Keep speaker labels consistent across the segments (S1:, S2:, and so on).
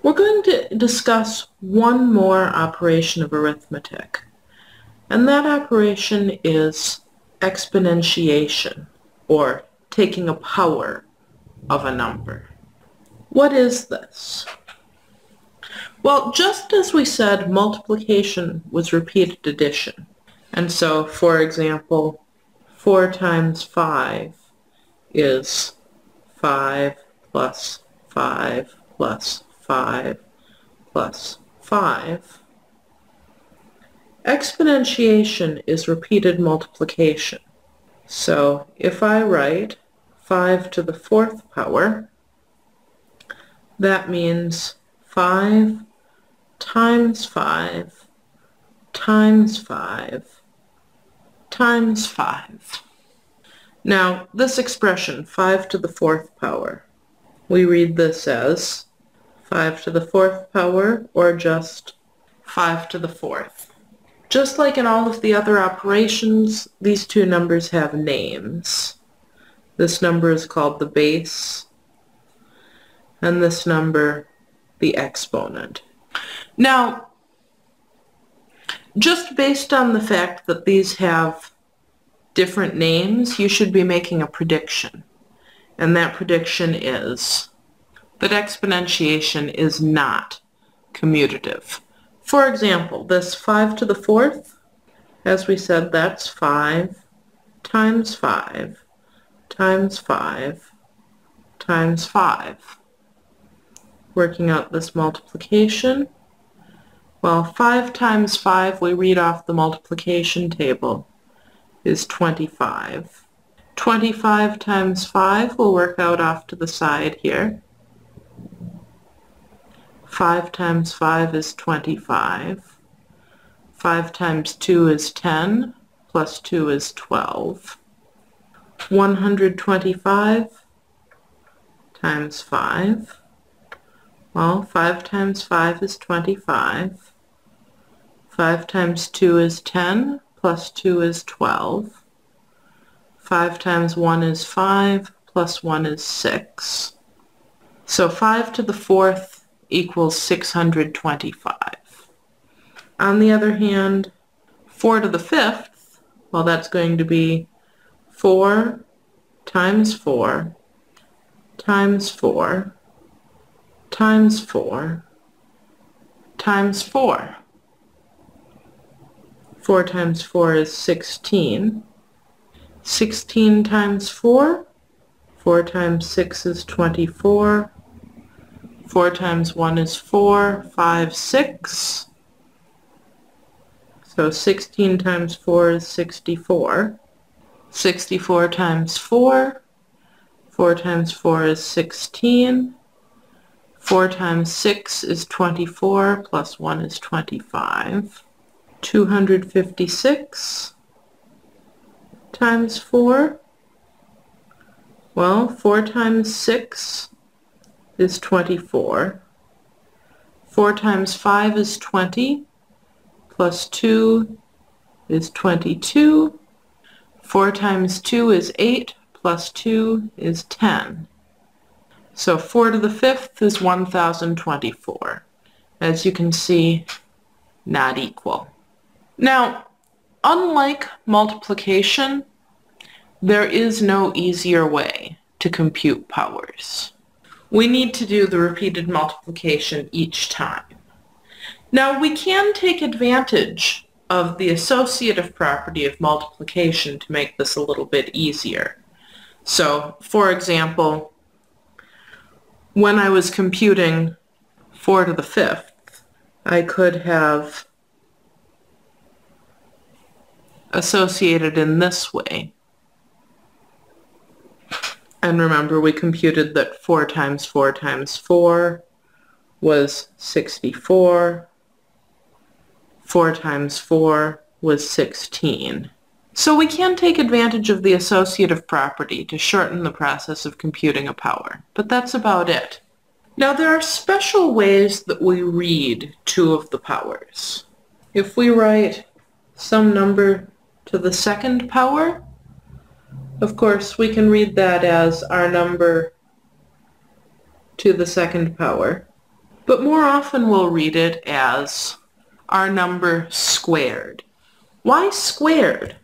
S1: We're going to discuss one more operation of arithmetic, and that operation is exponentiation, or taking a power of a number. What is this? Well, just as we said multiplication was repeated addition, and so, for example, 4 times 5 is 5 plus 5 plus 5 plus 5. Exponentiation is repeated multiplication. So if I write 5 to the 4th power, that means 5 times 5 times 5 times 5. Now, this expression, 5 to the 4th power, we read this as 5 to the 4th power, or just 5 to the 4th. Just like in all of the other operations, these two numbers have names. This number is called the base, and this number the exponent. Now, just based on the fact that these have different names, you should be making a prediction. And that prediction is that exponentiation is not commutative. For example, this 5 to the 4th, as we said, that's 5 times 5 times 5 times 5. Working out this multiplication, well, 5 times 5, we read off the multiplication table, is 25. 25 times 5 will work out off to the side here. 5 times 5 is 25. 5 times 2 is 10, plus 2 is 12. 125 times 5. Well, 5 times 5 is 25. 5 times 2 is 10, plus 2 is 12. 5 times 1 is 5, plus 1 is 6. So 5 to the 4th equals 625. On the other hand, 4 to the 5th, well, that's going to be 4 times 4 times 4 times 4 times 4. 4 times 4 is 16. 16 times 4, 4 times 6 is 24. 4 times 1 is 4, 5, 6. So 16 times 4 is 64. 64 times 4, 4 times 4 is 16. 4 times 6 is 24, plus 1 is 25. 256 times 4, well, 4 times 6 is 24. 4 times 5 is 20, plus 2 is 22. 4 times 2 is 8, plus 2 is 10. So 4 to the 5th is 1024. As you can see, not equal. Now, unlike multiplication, there is no easier way to compute powers. We need to do the repeated multiplication each time. Now, we can take advantage of the associative property of multiplication to make this a little bit easier. So, for example, when I was computing 4 to the 5th, I could have associated in this way. And remember, we computed that 4 times 4 times 4 was 64. 4 times 4 was 16. So we can take advantage of the associative property to shorten the process of computing a power, but that's about it. Now, there are special ways that we read two of the powers. If we write some number to the 2nd power, of course, we can read that as our number to the 2nd power. but more often we'll read it as our number squared. Why squared?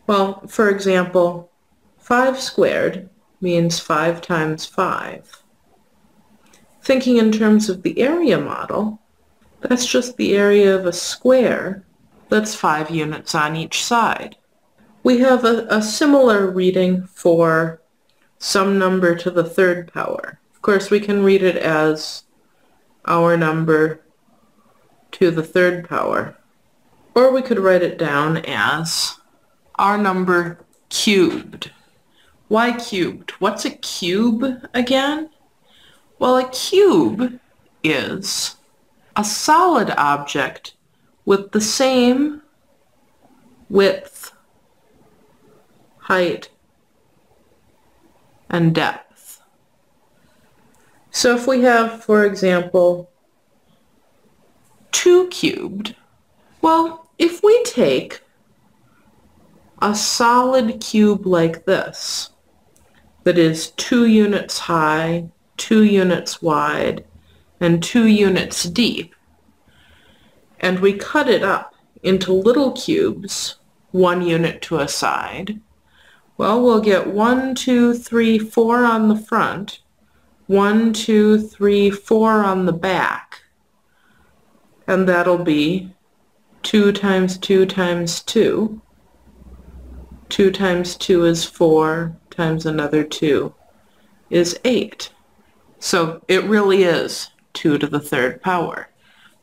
S1: Well, for example, 5 squared means 5 times 5. Thinking in terms of the area model, that's just the area of a square that's 5 units on each side. We have a similar reading for some number to the third power. Of course, we can read it as our number to the third power. Or we could write it down as our number cubed. Why cubed? What's a cube again? Well, a cube is a solid object with the same width, height, and depth. So if we have, for example, 2 cubed, well, if we take a solid cube like this, that is 2 units high, 2 units wide, and 2 units deep, and we cut it up into little cubes, 1 unit to a side, well, we'll get 1, 2, 3, 4 on the front, 1, 2, 3, 4 on the back, and that'll be 2 times 2 times 2. 2 times 2 is 4, times another 2 is 8. So it really is 2 to the third power.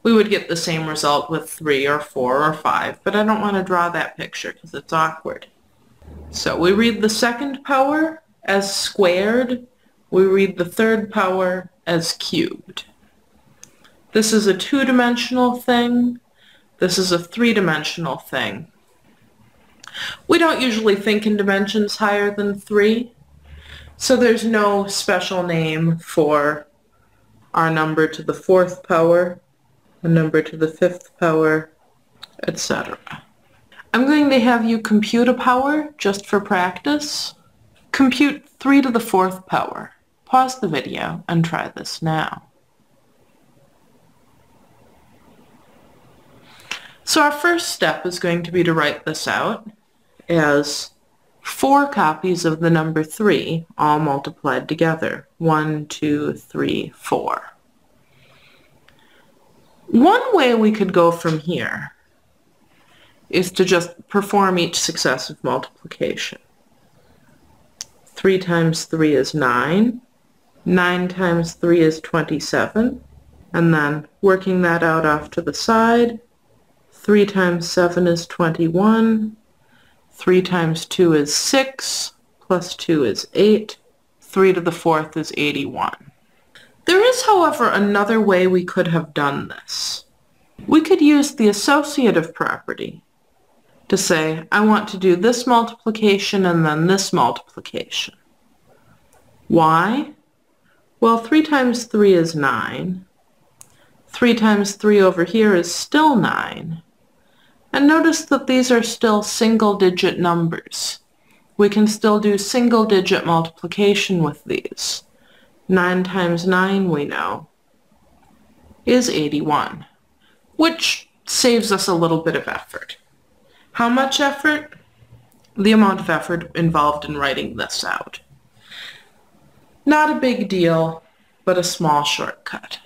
S1: We would get the same result with 3 or 4 or 5, but I don't want to draw that picture because it's awkward. So we read the second power as squared. We read the third power as cubed. This is a 2-dimensional thing. This is a 3-dimensional thing. We don't usually think in dimensions higher than 3, so there's no special name for our number to the 4th power, a number to the 5th power, etc. I'm going to have you compute a power just for practice. Compute 3 to the 4th power. Pause the video and try this now. So our first step is going to be to write this out as 4 copies of the number 3, all multiplied together. 1, 2, 3, 4. One way we could go from here is to just perform each successive multiplication. 3 times 3 is 9. 9 times 3 is 27. And then working that out off to the side, 3 times 7 is 21. 3 times 2 is 6, plus 2 is 8. 3 to the 4th is 81. There is, however, another way we could have done this. We could use the associative property to say, I want to do this multiplication and then this multiplication. Why? Well, 3 times 3 is 9. 3 times 3 over here is still 9. And notice that these are still single-digit numbers. We can still do single-digit multiplication with these. 9 times 9, we know, is 81, which saves us a little bit of effort. How much effort? The amount of effort involved in writing this out. Not a big deal, but a small shortcut.